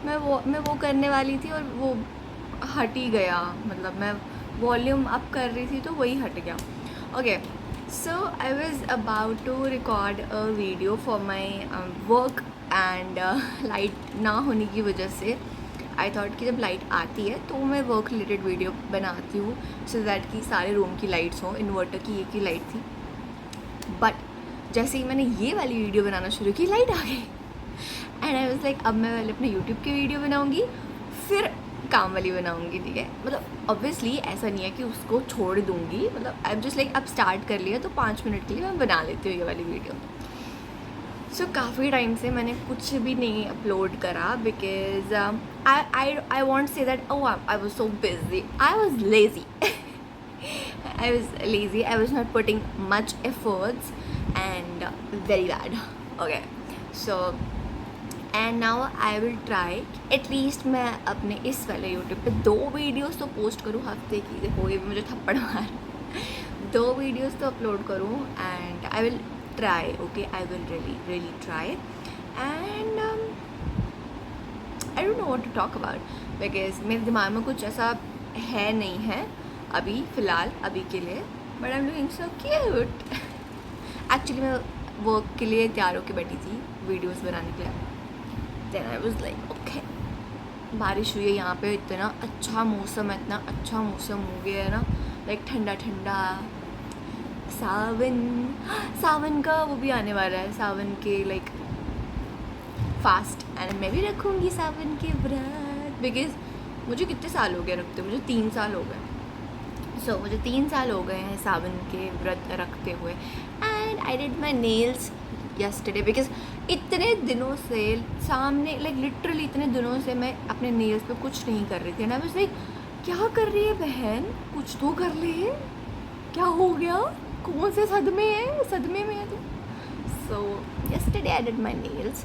मैं वो करने वाली थी और वो हट ही गया, मतलब मैं वॉल्यूम अप कर रही थी तो वही हट गया। Okay, so I was about to record a video for my work and light ना होने की वजह से आई थॉट कि जब लाइट आती है तो मैं वर्क रिलेटेड वीडियो बनाती हूँ, सो दैट कि सारे रूम की लाइट्स हों। इन्वर्टर की एक ही लाइट थी, बट जैसे ही मैंने ये वाली वीडियो बनाना शुरू की लाइट आ गई एंड आई वाज लाइक अब मैं पहले अपने यूट्यूब की वीडियो बनाऊंगी फिर काम वाली बनाऊंगी, ठीक है। मतलब ऑब्वियसली ऐसा नहीं है कि उसको छोड़ दूंगी, मतलब आई जस्ट लाइक अब स्टार्ट कर लिया तो 5 मिनट के लिए मैं बना लेती हूँ ये वाली वीडियो। सो काफ़ी टाइम से मैंने कुछ भी नहीं अपलोड करा because I want say that oh I was so busy, I was lazy I was not putting much efforts and very bad. Okay, so and now I will try at least मैं अपने इस वाले YouTube पे 2 videos तो post करूँ हफ्ते की। देखो ये भी मुझे थप्पड़ मार 2 वीडियोस तो अपलोड करूँ and I will try. Okay, I will really try and I don't know what to talk about because मेरे दिमाग में कुछ ऐसा है नहीं है अभी फ़िलहाल, अभी के लिए, but I am looking so cute. Actually मैं वर्क के लिए तैयार होकर बैठी थी वीडियोस बनाने के लिए, then I was like okay. बारिश हुई है यहाँ पे, इतना अच्छा मौसम है, इतना अच्छा मौसम हो गया है ना, लाइक ठंडा ठंडा। सावन का वो भी आने वाला है, सावन के लाइक फास्ट, एंड मैं भी रखूँगी सावन के व्रत बिकॉज मुझे कितने साल हो गए रखते, मुझे 3 साल हो गए। सो मुझे 3 साल हो गए हैं सावन के व्रत रखते हुए and I did my nails yesterday because इतने दिनों से सामने लाइक लिटरली इतने दिनों से मैं अपने नेल्स पे कुछ नहीं कर रही थी ना। बस लाइक क्या कर रही है बहन, कुछ तो कर ले, क्या हो गया, कौन से सदमे है तू। So yesterday I did my nails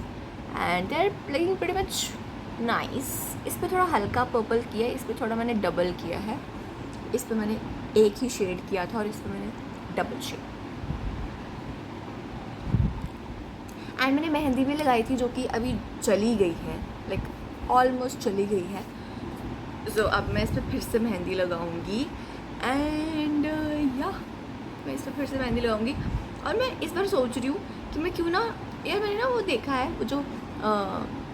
and they are looking pretty much nice. इस पर थोड़ा हल्का पर्पल किया है, इस पर थोड़ा मैंने डबल किया है, इस पे मैंने एक ही शेड किया था और इस पे मैंने डबल शेड। एंड मैंने मेहंदी भी लगाई थी जो कि अभी चली गई है, लाइक ऑलमोस्ट चली गई है। सो अब मैं इस पर फिर से मेहंदी लगाऊंगी एंड या मैं इस पर फिर से मेहंदी लगाऊंगी। और मैं इस बार सोच रही हूँ कि मैं क्यों ना, यार मैंने ना वो देखा है वो जो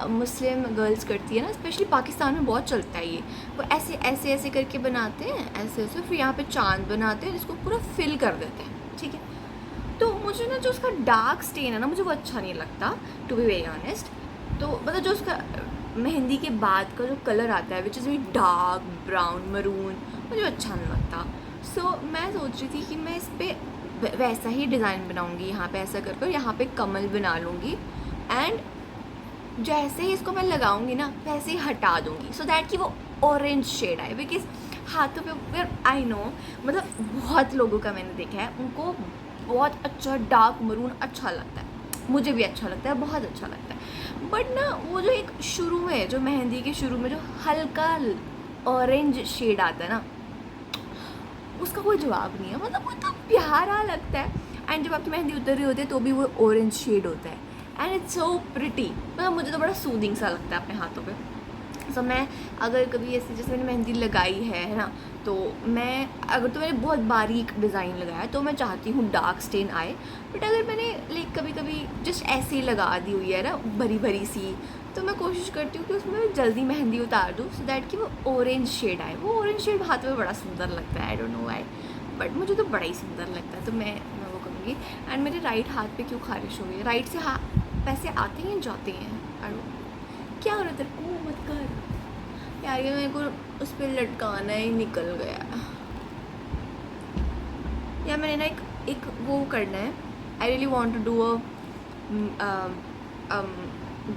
मुस्लिम गर्ल्स करती है ना, स्पेशली पाकिस्तान में बहुत चलता है ये, वो ऐसे ऐसे ऐसे करके बनाते हैं, ऐसे ऐसे, फिर यहाँ पे चांद बनाते हैं, इसको पूरा फिल कर देते हैं, ठीक है। तो मुझे ना जो उसका डार्क स्टेन है ना, मुझे वो अच्छा नहीं लगता टू बी वेरी ऑनेस्ट। तो मतलब जो उसका मेहंदी के बाद का जो कलर आता है which is very dark brown maroon, मुझे अच्छा नहीं लगता। सो मैं सोच रही थी कि मैं इस पर वैसा ही डिज़ाइन बनाऊँगी, यहाँ पे ऐसा करके और यहाँ पे कमल बना लूँगी एंड जैसे ही इसको मैं लगाऊंगी ना वैसे ही हटा दूंगी सो दैट कि वो ऑरेंज शेड आए। बिकॉज हाथों पे आई नो, मतलब बहुत लोगों का मैंने देखा है उनको बहुत अच्छा डार्क मरून अच्छा लगता है, मुझे भी अच्छा लगता है, बहुत अच्छा लगता है, बट ना वो जो एक शुरू में जो मेहंदी के शुरू में जो हल्का ऑरेंज शेड आता है ना, उसका कोई जवाब नहीं है। मतलब वो तो प्यारा लगता है एंड जब आपकी मेहंदी उतर रही होती है तो भी वो ऑरेंज शेड होता है एंड इट्स सो प्रिटी। मतलब मुझे तो बड़ा सूदिंग सा लगता है अपने हाथों पे। सो मैं अगर कभी ऐसे जैसे मैंने मेहंदी लगाई है ना, तो मैं अगर तो मैंने बहुत बारीक डिज़ाइन लगाया तो मैं चाहती हूँ डार्क स्टेन आए, बट अगर मैंने लाइक कभी कभी जस्ट ऐसे ही लगा दी हुई है ना भरी भरी सी, तो मैं कोशिश करती हूँ कि उसमें मैं जल्दी मेहंदी उतार दूँ सो दैट कि वो ऑरेंज शेड आए। वो ऑरेंज शेड हाथ में बड़ा सुंदर लगता है, आई डोंट नो व्हाई, बट मुझे तो बड़ा ही सुंदर लगता है, तो मैं वो करूँगी। एंड मेरे राइट हाथ पे क्यों खारिश हो गई, राइट से पैसे आते हैं जाते हैं, अरे क्या हो रहा है तेरे को, मत कर यार, ये मेरे को उस पर लटकाना ही निकल गया यार। मैंने ना एक वो करना है, I really want to do a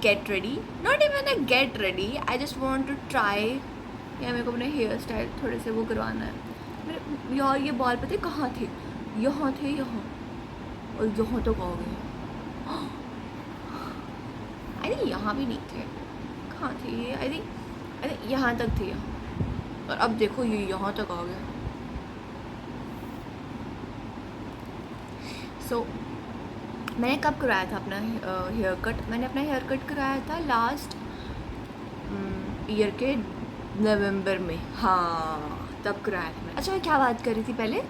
get ready, not even a get ready, I just want to try. या मेरे को अपने हेयर स्टाइल थोड़े से वो करवाना है। मेरे यार ये बाल पता है कहाँ थे, यहाँ थे, यहाँ और यहाँ तो कहाँ गए, आई थिंक यहाँ भी नहीं थे, कहाँ थे ये, आई थिंक यहाँ तक थे यहाँ, और अब देखो ये यहाँ तक आ गया। सो मैंने कब कराया था अपना हेयर कट, मैंने अपना हेयर कट कराया था लास्ट ईयर के नवंबर में, हाँ तब कराया था मैंने। अच्छा मैं क्या बात कर रही थी पहले,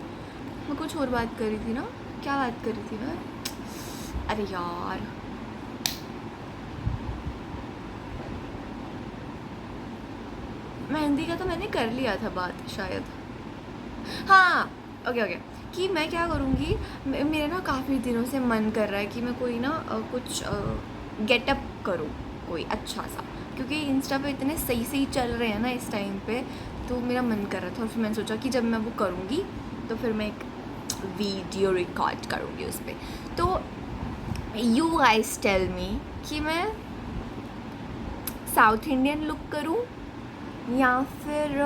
मैं कुछ और बात कर रही थी ना, क्या बात कर रही थी मैं, अरे यार मेहंदी का तो मैंने कर लिया था बात शायद, हाँ ओके ओके, कि मैं क्या करूँगी, मेरा ना काफ़ी दिनों से मन कर रहा है कि मैं कोई ना कुछ गेटअप करूँ कोई अच्छा सा, क्योंकि इंस्टा पे इतने सही सही चल रहे हैं ना इस टाइम पे, तो मेरा मन कर रहा था। और फिर मैंने सोचा कि जब मैं वो करूँगी तो फिर मैं एक वीडियो रिकॉर्ड करूँगी उस पर। तो यू गाइस टेल मी कि मैं साउथ इंडियन लुक करूँ या फिर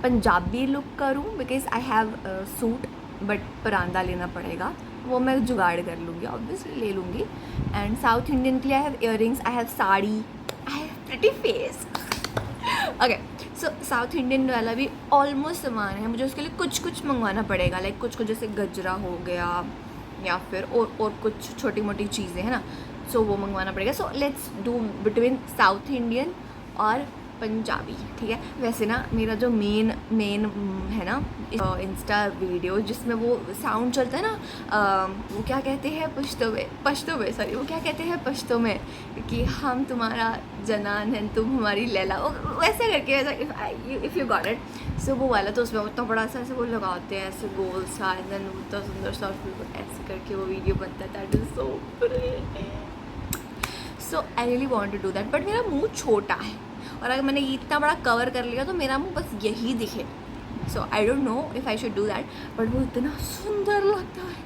पंजाबी लुक करूँ, because I have suit but परांदा लेना पड़ेगा, वो मैं जुगाड़ कर लूँगी, ऑब्वियसली ले लूँगी। एंड साउथ इंडियन के लिए I have earrings, I have sari, I have pretty face. Okay, so south Indian वाला भी ऑलमोस्ट सामान है, मुझे उसके लिए कुछ कुछ मंगवाना पड़ेगा, लाइक कुछ कुछ जैसे गजरा हो गया या फिर और कुछ छोटी मोटी चीज़ें हैं ना, सो वो मंगवाना पड़ेगा। So let's do between south Indian और पंजाबी, ठीक है। वैसे ना मेरा जो मेन है ना इंस्टा वीडियो जिसमें वो साउंड चलता है ना, वो क्या कहते हैं पश्तो में सॉरी, वो क्या कहते हैं पश्तो में कि हम तुम्हारा जनान है तुम हमारी लैला, वैसे करके वैसा, इफ़ यू गॉट इट। सो वो वाला, तो उसमें उतना बड़ा सा ऐसे वो लगाते हैं ऐसे गोल सा, एंड देन उतना सुंदर सा ऐसे करके वो वीडियो बनता है, that is so pretty. So I really want to do that, but मेरा मुँह छोटा है और अगर मैंने इतना बड़ा कवर कर लिया तो मेरा मुंह बस यही दिखे। So I don't know if I should do that, but वो इतना सुंदर लगता है,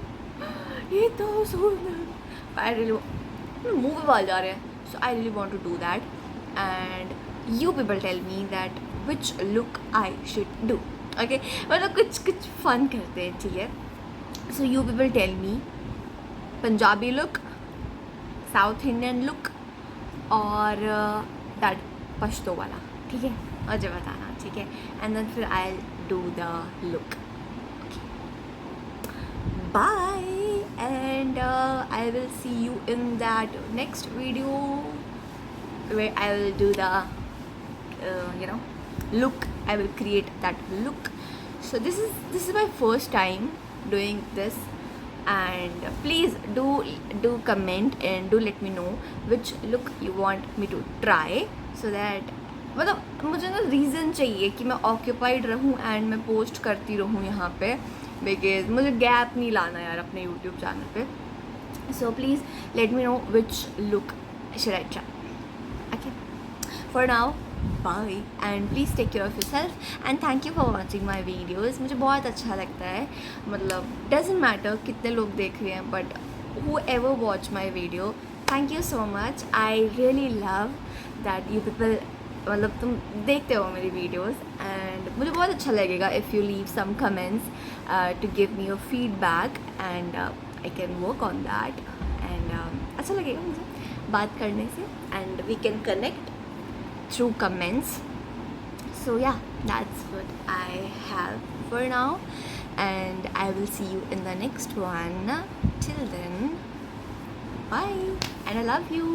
ये तो सुंदर, आई रियली, मुँह पे बाल जा रहे हैं। So I really want to do that and you people tell me that which look I should do. Okay, मतलब कुछ फन करते हैं, ठीक है। So you people tell me Punjabi look, South Indian look और दैट पश्तो वाला, ठीक है, मुझे बताना, ठीक है। एंड देन फिर I do the look, bye, and I will see you in that next video where I will do the look, I will create that look. So this is my first time doing this, and please do comment and do let me know which look you want me to try, so that मतलब मुझे ना reason चाहिए कि मैं occupied रहूँ and मैं post करती रहूँ यहाँ पे, बिकॉज मुझे गैप नहीं लाना यार अपने यूट्यूब चैनल पे। So please let me know which look should I try. Okay, for now, bye and please take care of yourself and thank you for watching my videos. मुझे बहुत अच्छा लगता है, मतलब doesn't matter कितने लोग देख रहे हैं, but whoever watch my video, thank you so much. I really love that you people, मतलब तुम देखते हो मेरी वीडियोस, एंड मुझे बहुत अच्छा लगेगा if you leave some comments to give me your feedback and I can work on that, and अच्छा लगेगा मुझे बात करने से, and we can connect through comments. So yeah, that's what I have for now, and I will see you in the next one. Till then, bye, and I love you.